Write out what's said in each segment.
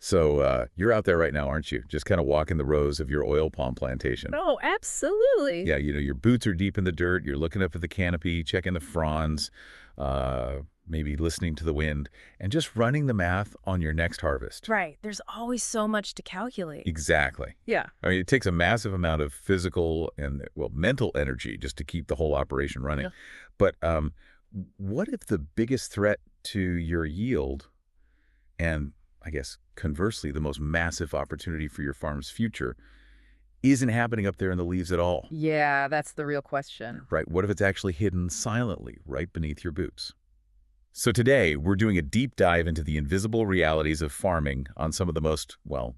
So you're out there right now, aren't you? Just kind of walking the rows of your oil palm plantation. Oh, absolutely. Yeah, your boots are deep in the dirt. You're looking up at the canopy, checking the fronds, maybe listening to the wind, and just running the math on your next harvest. Right. There's always so much to calculate. Exactly. Yeah. I mean, it takes a massive amount of physical and, well, mental energy just to keep the whole operation running. Yeah. But what if the biggest threat to your yield and, I guess, conversely, the most massive opportunity for your farm's future isn't happening up there in the leaves at all? Yeah, that's the real question. Right? What if it's actually hidden silently right beneath your boots? So today, we're doing a deep dive into the invisible realities of farming on some of the most, well,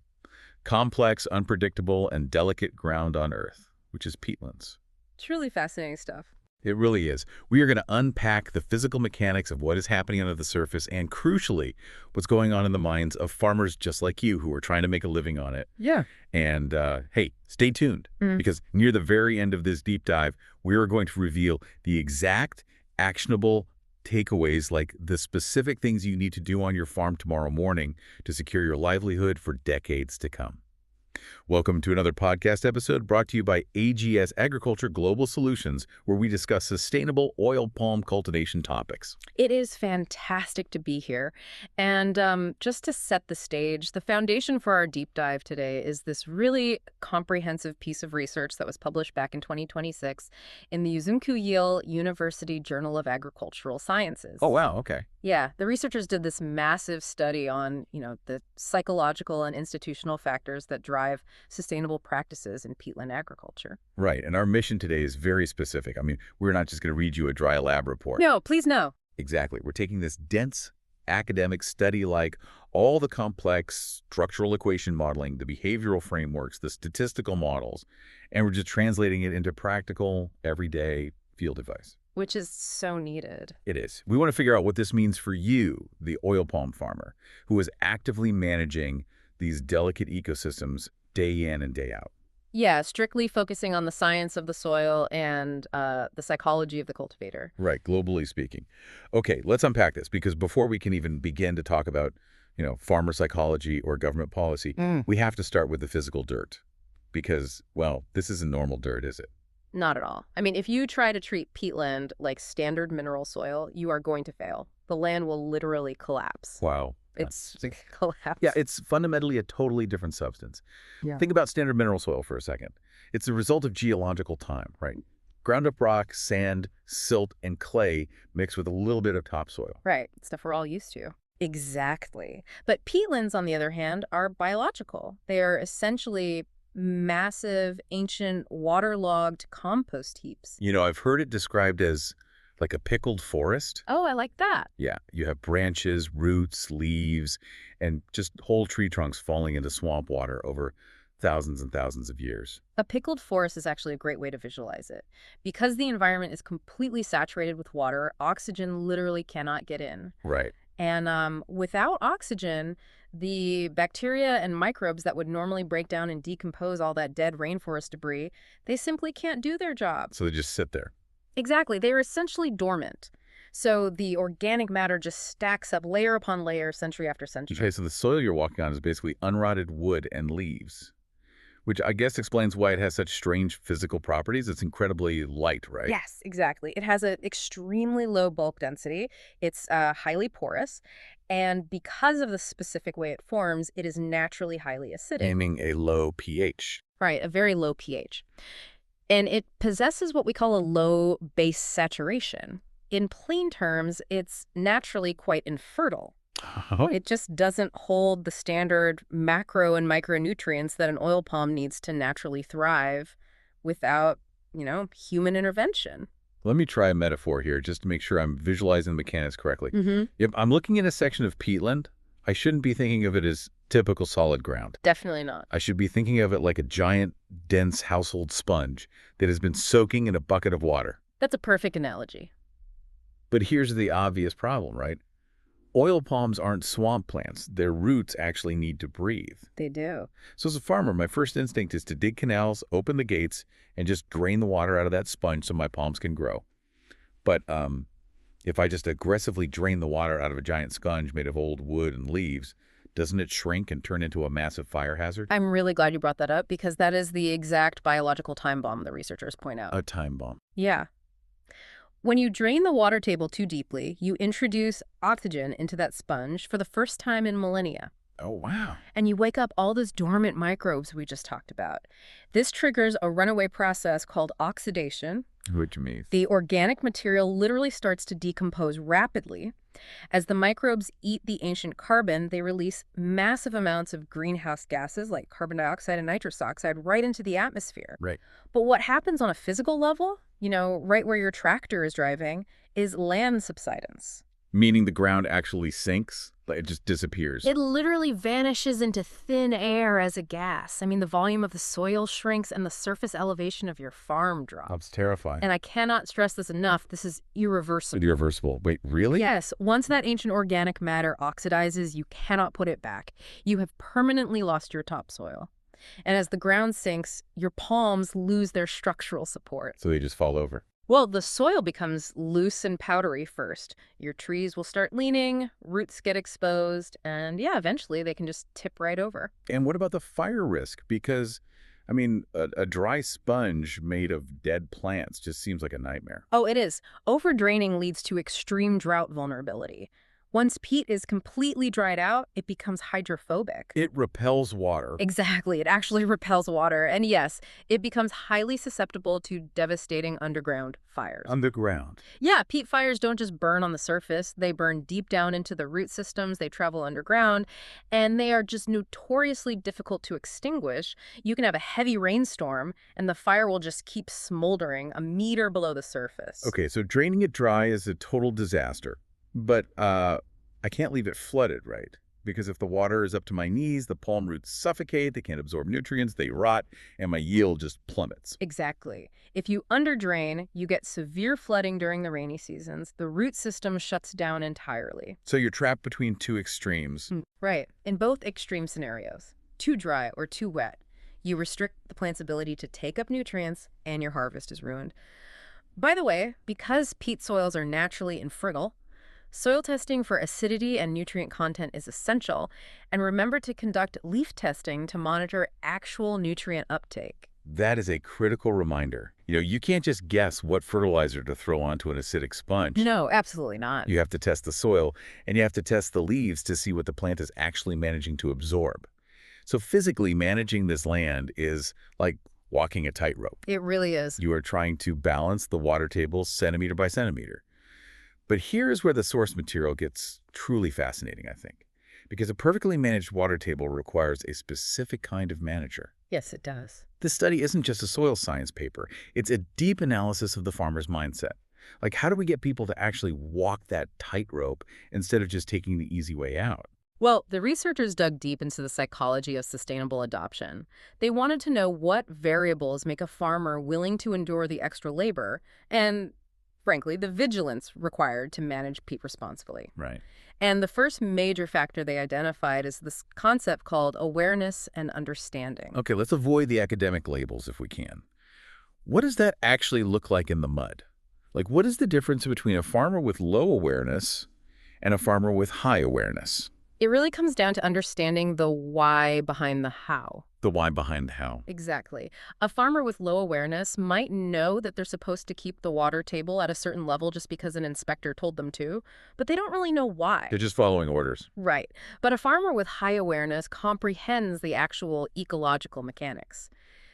complex, unpredictable, and delicate ground on Earth, which is peatlands. Truly fascinating stuff. It really is. We are going to unpack the physical mechanics of what is happening under the surface and, crucially, what's going on in the minds of farmers just like you who are trying to make a living on it. Yeah. And, hey, stay tuned, because near the very end of this deep dive, we are going to reveal the exact, actionable takeaways, like the specific things you need to do on your farm tomorrow morning to secure your livelihood for decades to come. Welcome to another podcast episode brought to you by AGS Agriculture Global Solutions, where we discuss sustainable oil palm cultivation topics. It is fantastic to be here. And just to set the stage, the foundation for our deep dive today is this really comprehensive piece of research that was published back in 2026 in the Yale University Journal of Agricultural Sciences. Oh, wow. Okay. Yeah, the researchers did this massive study on, the psychological and institutional factors that drive sustainable practices in peatland agriculture. Right. And our mission today is very specific. I mean, we're not just going to read you a dry lab report. No, please no. Exactly. We're taking this dense academic study, like all the complex structural equation modeling, the behavioral frameworks, the statistical models, and we're just translating it into practical, everyday field advice. Which is so needed. It is. We want to figure out what this means for you, the oil palm farmer, who is actively managing these delicate ecosystems day in and day out. Yeah, strictly focusing on the science of the soil and the psychology of the cultivator. Right, globally speaking. Okay, let's unpack this, because before we can even begin to talk about, farmer psychology or government policy, we have to start with the physical dirt. Because, well, this isn't normal dirt, is it? Not at all. I mean, if you try to treat peatland like standard mineral soil, you are going to fail. The land will literally collapse. Wow. It's collapse. Yeah, it's fundamentally a totally different substance. Yeah. Think about standard mineral soil for a second. It's the result of geological time, right? Ground up rock, sand, silt, and clay mixed with a little bit of topsoil. Right. Stuff we're all used to. Exactly. But peatlands, on the other hand, are biological. They are essentially massive, ancient, waterlogged compost heaps. I've heard it described as like a pickled forest. Oh, I like that. Yeah, you have branches, roots, leaves, and just whole tree trunks falling into swamp water over thousands and thousands of years. A pickled forest is actually a great way to visualize it. Because the environment is completely saturated with water, oxygen literally cannot get in. Right. And without oxygen, the bacteria and microbes that would normally break down and decompose all that dead rainforest debris, they simply can't do their job. So they just sit there. Exactly. They are essentially dormant. So the organic matter just stacks up layer upon layer, century after century. Okay, so the soil you're walking on is basically unrotted wood and leaves, which I guess explains why it has such strange physical properties. It's incredibly light, right? Yes, exactly. It has an extremely low bulk density. It's highly porous. And because of the specific way it forms, it is naturally highly acidic. Aiming a low pH. Right, a very low pH. And it possesses what we call a low base saturation. In plain terms, it's naturally quite infertile. Oh. It just doesn't hold the standard macro and micronutrients that an oil palm needs to naturally thrive without, human intervention. Let me try a metaphor here just to make sure I'm visualizing the mechanics correctly. If I'm looking at a section of peatland, I shouldn't be thinking of it as typical solid ground. Definitely not. I should be thinking of it like a giant, dense household sponge that has been soaking in a bucket of water. That's a perfect analogy. But here's the obvious problem, right? Oil palms aren't swamp plants. Their roots actually need to breathe. They do. So as a farmer, my first instinct is to dig canals, open the gates, and just drain the water out of that sponge so my palms can grow. But if I just aggressively drain the water out of a giant sponge made of old wood and leaves, doesn't it shrink and turn into a massive fire hazard? I'm really glad you brought that up because that is the exact biological time bomb the researchers point out. A time bomb. Yeah. When you drain the water table too deeply, you introduce oxygen into that sponge for the first time in millennia. Oh, wow. And you wake up all those dormant microbes we just talked about. This triggers a runaway process called oxidation. Which means? The organic material literally starts to decompose rapidly. As the microbes eat the ancient carbon, they release massive amounts of greenhouse gases like carbon dioxide and nitrous oxide right into the atmosphere. Right. But what happens on a physical level, right where your tractor is driving, is land subsidence. Meaning the ground actually sinks? Like it just disappears? It literally vanishes into thin air as a gas. I mean, the volume of the soil shrinks and the surface elevation of your farm drops. That's terrifying. And I cannot stress this enough. This is irreversible. Irreversible. Wait, really? Yes. Once that ancient organic matter oxidizes, you cannot put it back. You have permanently lost your topsoil. And as the ground sinks, your palms lose their structural support. So they just fall over. Well, the soil becomes loose and powdery first. Your trees will start leaning, roots get exposed, and eventually they can just tip right over. And what about the fire risk? Because, I mean, a dry sponge made of dead plants just seems like a nightmare. Oh, it is. Overdraining leads to extreme drought vulnerability. Once peat is completely dried out, it becomes hydrophobic. It repels water. Exactly. It actually repels water. And yes, it becomes highly susceptible to devastating underground fires. Underground. Yeah, peat fires don't just burn on the surface. They burn deep down into the root systems. They travel underground. And they are just notoriously difficult to extinguish. You can have a heavy rainstorm, and the fire will just keep smoldering a meter below the surface. Okay, so draining it dry is a total disaster. But I can't leave it flooded, right? Because if the water is up to my knees, the palm roots suffocate, they can't absorb nutrients, they rot, and my yield just plummets. Exactly. If you underdrain, you get severe flooding during the rainy seasons. The root system shuts down entirely. So you're trapped between two extremes. Right. In both extreme scenarios, too dry or too wet, you restrict the plant's ability to take up nutrients and your harvest is ruined. By the way, because peat soils are naturally infertile, soil testing for acidity and nutrient content is essential, and remember to conduct leaf testing to monitor actual nutrient uptake. That is a critical reminder. You can't just guess what fertilizer to throw onto an acidic sponge. No, absolutely not. You have to test the soil, and you have to test the leaves to see what the plant is actually managing to absorb. So physically managing this land is like walking a tightrope. It really is. You are trying to balance the water table centimeter by centimeter. But here's where the source material gets truly fascinating, I think, because a perfectly managed water table requires a specific kind of manager. Yes, it does. This study isn't just a soil science paper. It's a deep analysis of the farmer's mindset. Like, how do we get people to actually walk that tightrope instead of just taking the easy way out? Well, the researchers dug deep into the psychology of sustainable adoption. They wanted to know what variables make a farmer willing to endure the extra labor and, frankly, the vigilance required to manage peat responsibly. Right. And the first major factor they identified is this concept called awareness and understanding. Okay, let's avoid the academic labels if we can. What does that actually look like in the mud? Like, what is the difference between a farmer with low awareness and a farmer with high awareness? It really comes down to understanding the why behind the how. The why behind the how. Exactly. A farmer with low awareness might know that they're supposed to keep the water table at a certain level just because an inspector told them to, but they don't really know why. They're just following orders. Right. But a farmer with high awareness comprehends the actual ecological mechanics.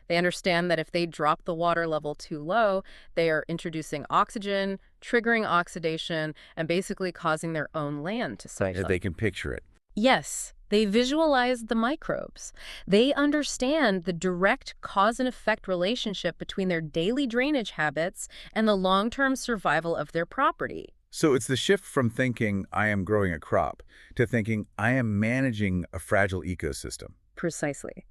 They understand that if they drop the water level too low, they are introducing oxygen, triggering oxidation, and basically causing their own land to suffer. They can picture it. Yes, they visualize the microbes. They understand the direct cause and effect relationship between their daily drainage habits and the long-term survival of their property. So it's the shift from thinking, I am growing a crop, to thinking, I am managing a fragile ecosystem. Precisely.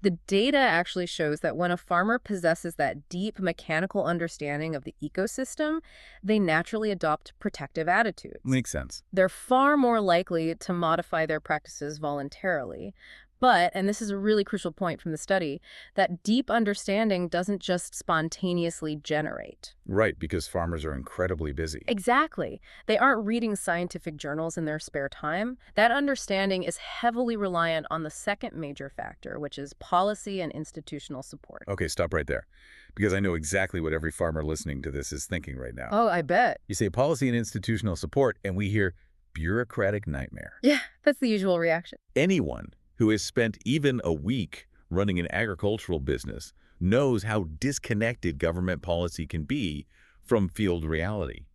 The data actually shows that when a farmer possesses that deep mechanical understanding of the ecosystem, they naturally adopt protective attitudes. Makes sense. They're far more likely to modify their practices voluntarily. But, and this is a really crucial point from the study, that deep understanding doesn't just spontaneously generate. Right, because farmers are incredibly busy. Exactly. They aren't reading scientific journals in their spare time. That understanding is heavily reliant on the second major factor, which is policy and institutional support. Okay, stop right there, because I know exactly what every farmer listening to this is thinking right now. Oh, I bet. You say policy and institutional support, and we hear bureaucratic nightmare. Yeah, that's the usual reaction. Anyone who has spent even a week running an agricultural business knows how disconnected government policy can be from field reality.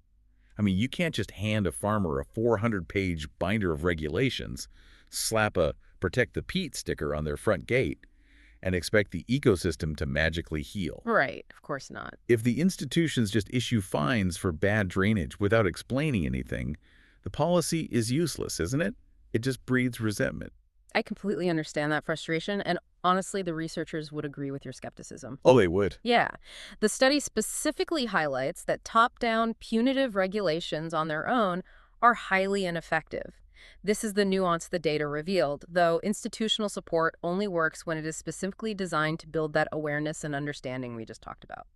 I mean, you can't just hand a farmer a 400-page binder of regulations, slap a "Protect the Peat" sticker on their front gate, and expect the ecosystem to magically heal. Right, of course not. If the institutions just issue fines for bad drainage without explaining anything, the policy is useless, isn't it? It just breeds resentment. I completely understand that frustration, and honestly, the researchers would agree with your skepticism. Oh, they would. Yeah. The study specifically highlights that top-down punitive regulations on their own are highly ineffective. This is the nuance the data revealed, though institutional support only works when it is specifically designed to build that awareness and understanding we just talked about.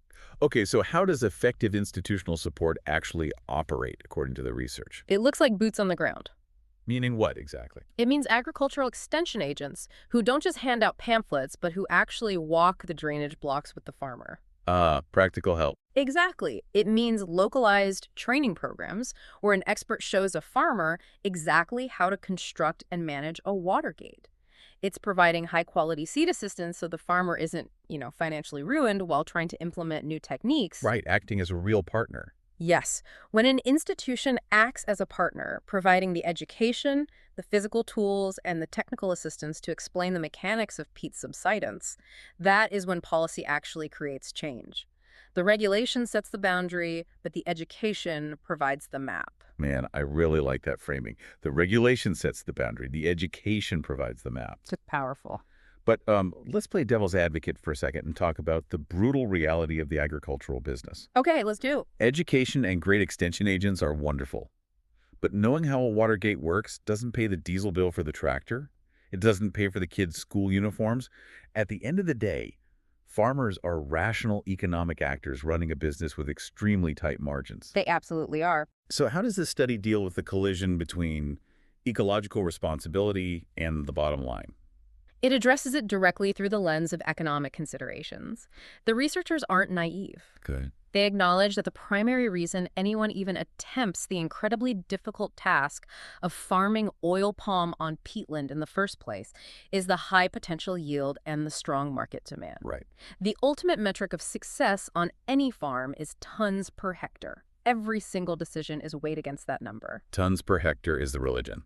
Okay, so how does effective institutional support actually operate, according to the research? It looks like boots on the ground. Meaning what exactly? It means agricultural extension agents who don't just hand out pamphlets, but who actually walk the drainage blocks with the farmer. Practical help. Exactly. It means localized training programs where an expert shows a farmer exactly how to construct and manage a water gate. It's providing high-quality seed assistance so the farmer isn't, financially ruined while trying to implement new techniques. Right, acting as a real partner. Yes. When an institution acts as a partner, providing the education, the physical tools, and the technical assistance to explain the mechanics of peat subsidence, that is when policy actually creates change. The regulation sets the boundary, but the education provides the map. Man, I really like that framing. The regulation sets the boundary. The education provides the map. It's powerful. But let's play devil's advocate for a second and talk about the brutal reality of the agricultural business. Okay, let's do. Education and great extension agents are wonderful. But knowing how a water gate works doesn't pay the diesel bill for the tractor. It doesn't pay for the kids' school uniforms. At the end of the day, farmers are rational economic actors running a business with extremely tight margins. They absolutely are. So how does this study deal with the collision between ecological responsibility and the bottom line? It addresses it directly through the lens of economic considerations. The researchers aren't naive. Good. They acknowledge that the primary reason anyone even attempts the incredibly difficult task of farming oil palm on peatland in the first place is the high potential yield and the strong market demand. Right. The ultimate metric of success on any farm is tons per hectare. Every single decision is weighed against that number. Tons per hectare is the religion.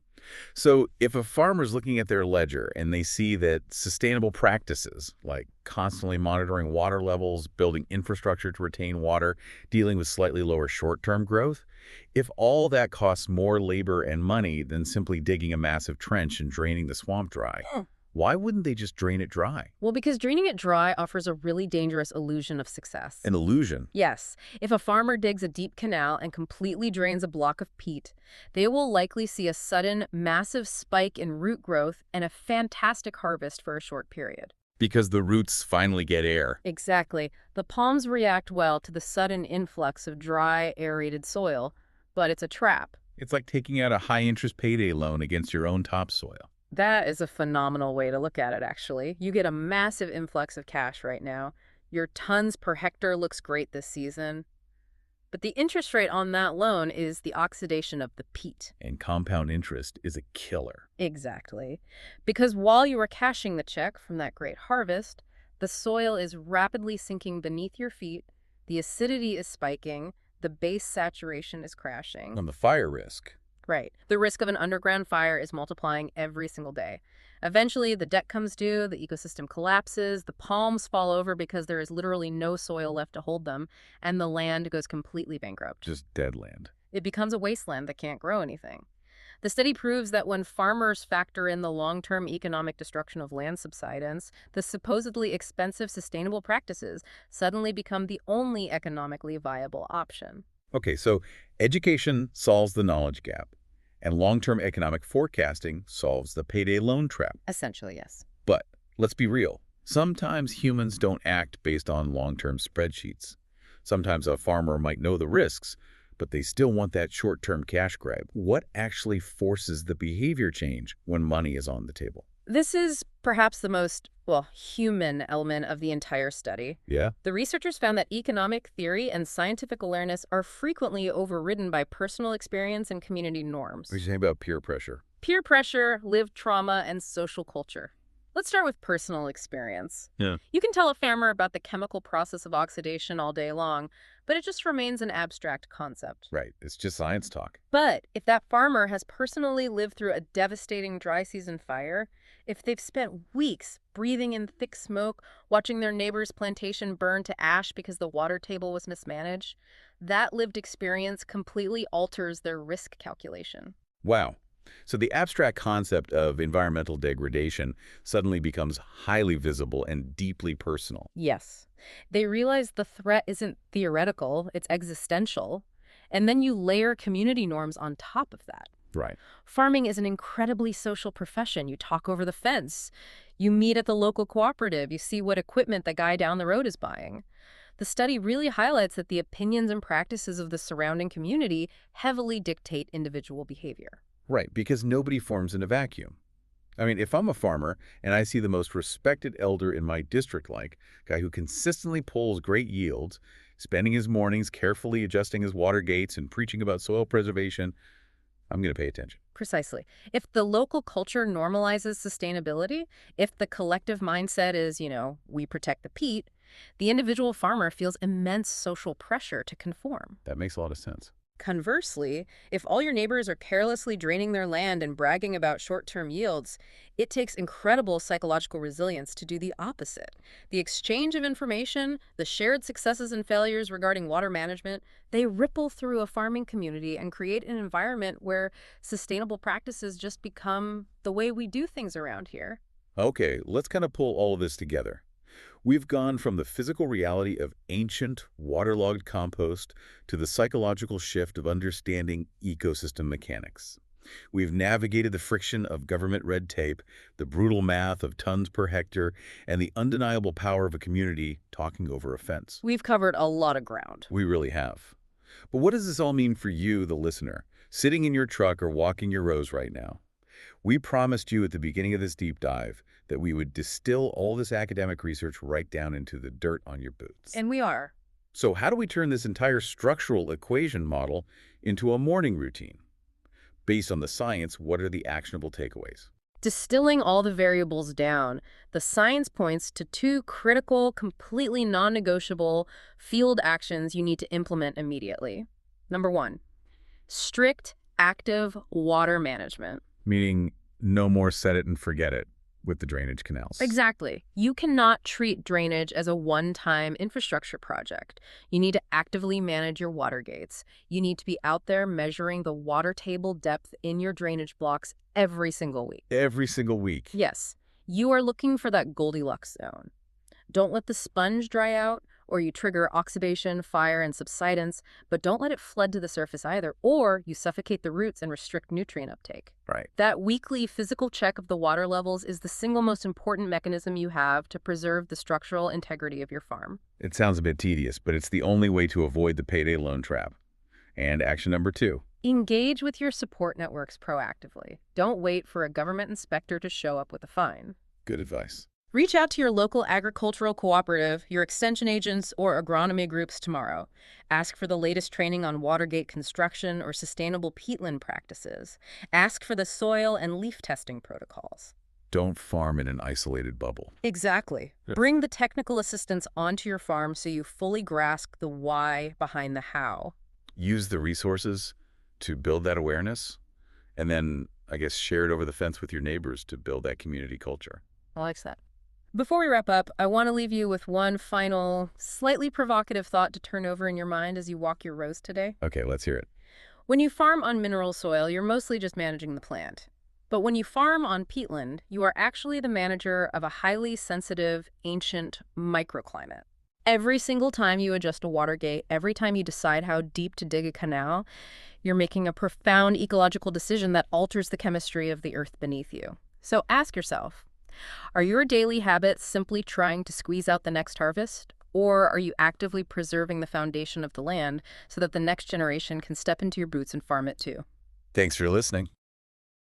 So if a farmer's looking at their ledger and they see that sustainable practices like constantly monitoring water levels, building infrastructure to retain water, dealing with slightly lower short-term growth, if all that costs more labor and money than simply digging a massive trench and draining the swamp dry, why wouldn't they just drain it dry? Well, because draining it dry offers a really dangerous illusion of success. An illusion? Yes. If a farmer digs a deep canal and completely drains a block of peat, they will likely see a sudden, massive spike in root growth and a fantastic harvest for a short period. Because the roots finally get air. Exactly. The palms react well to the sudden influx of dry, aerated soil, but it's a trap. It's like taking out a high-interest payday loan against your own topsoil. That is a phenomenal way to look at it, actually. You get a massive influx of cash right now. Your tons per hectare looks great this season. But the interest rate on that loan is the oxidation of the peat. And compound interest is a killer. Exactly. Because while you are cashing the check from that great harvest, the soil is rapidly sinking beneath your feet, the acidity is spiking, the base saturation is crashing. On the fire risk. Right. The risk of an underground fire is multiplying every single day. Eventually, the debt comes due, the ecosystem collapses, the palms fall over because there is literally no soil left to hold them, and the land goes completely bankrupt. Just dead land. It becomes a wasteland that can't grow anything. The study proves that when farmers factor in the long-term economic destruction of land subsidence, the supposedly expensive sustainable practices suddenly become the only economically viable option. Okay, so education solves the knowledge gap, and long-term economic forecasting solves the payday loan trap. Essentially, yes. But let's be real. Sometimes humans don't act based on long-term spreadsheets. Sometimes a farmer might know the risks, but they still want that short-term cash grab. What actually forces the behavior change when money is on the table? This is perhaps the most, well, human element of the entire study. Yeah? The researchers found that economic theory and scientific awareness are frequently overridden by personal experience and community norms. What are you saying about peer pressure? Peer pressure, lived trauma, and social culture. Let's start with personal experience. Yeah. You can tell a farmer about the chemical process of oxidation all day long, but it just remains an abstract concept. Right. It's just science talk. But if that farmer has personally lived through a devastating dry season fire, if they've spent weeks breathing in thick smoke, watching their neighbor's plantation burn to ash because the water table was mismanaged, that lived experience completely alters their risk calculation. Wow. So the abstract concept of environmental degradation suddenly becomes highly visible and deeply personal. Yes. They realize the threat isn't theoretical, it's existential. And then you layer community norms on top of that. Right. Farming is an incredibly social profession. You talk over the fence. You meet at the local cooperative. You see what equipment the guy down the road is buying. The study really highlights that the opinions and practices of the surrounding community heavily dictate individual behavior. Right, because nobody forms in a vacuum. I mean, if I'm a farmer and I see the most respected elder in my district, like guy who consistently pulls great yields, spending his mornings carefully adjusting his water gates and preaching about soil preservation, I'm going to pay attention. Precisely. If the local culture normalizes sustainability, if the collective mindset is, we protect the peat, the individual farmer feels immense social pressure to conform. That makes a lot of sense. Conversely, if all your neighbors are carelessly draining their land and bragging about short-term yields, it takes incredible psychological resilience to do the opposite. The exchange of information, the shared successes and failures regarding water management, they ripple through a farming community and create an environment where sustainable practices just become the way we do things around here. Okay, let's kind of pull all of this together. We've gone from the physical reality of ancient, waterlogged compost to the psychological shift of understanding ecosystem mechanics. We've navigated the friction of government red tape, the brutal math of tons per hectare, and the undeniable power of a community talking over a fence. We've covered a lot of ground. We really have. But what does this all mean for you, the listener, sitting in your truck or walking your rows right now? We promised you at the beginning of this deep dive that we would distill all this academic research right down into the dirt on your boots. And we are. So how do we turn this entire structural equation model into a morning routine? Based on the science, what are the actionable takeaways? Distilling all the variables down, the science points to two critical, completely non-negotiable field actions you need to implement immediately. Number one, strict, active water management. Meaning no more set it and forget it with the drainage canals. Exactly. You cannot treat drainage as a one-time infrastructure project. You need to actively manage your water gates. You need to be out there measuring the water table depth in your drainage blocks every single week. Every single week. Yes. You are looking for that Goldilocks zone. Don't let the sponge dry out, or you trigger oxidation, fire, and subsidence, but don't let it flood to the surface either, or you suffocate the roots and restrict nutrient uptake. Right. That weekly physical check of the water levels is the single most important mechanism you have to preserve the structural integrity of your farm. It sounds a bit tedious, but it's the only way to avoid the payday loan trap. And action number two. Engage with your support networks proactively. Don't wait for a government inspector to show up with a fine. Good advice. Reach out to your local agricultural cooperative, your extension agents, or agronomy groups tomorrow. Ask for the latest training on watergate construction or sustainable peatland practices. Ask for the soil and leaf testing protocols. Don't farm in an isolated bubble. Exactly. Yeah. Bring the technical assistance onto your farm so you fully grasp the why behind the how. Use the resources to build that awareness, and then, I guess, share it over the fence with your neighbors to build that community culture. I like that. Before we wrap up, I want to leave you with one final, slightly provocative thought to turn over in your mind as you walk your rows today. Okay, let's hear it. When you farm on mineral soil, you're mostly just managing the plant. But when you farm on peatland, you are actually the manager of a highly sensitive, ancient microclimate. Every single time you adjust a water gate, every time you decide how deep to dig a canal, you're making a profound ecological decision that alters the chemistry of the earth beneath you. So ask yourself, Are your daily habits simply trying to squeeze out the next harvest? Or are you actively preserving the foundation of the land so that the next generation can step into your boots and farm it too? Thanks for listening.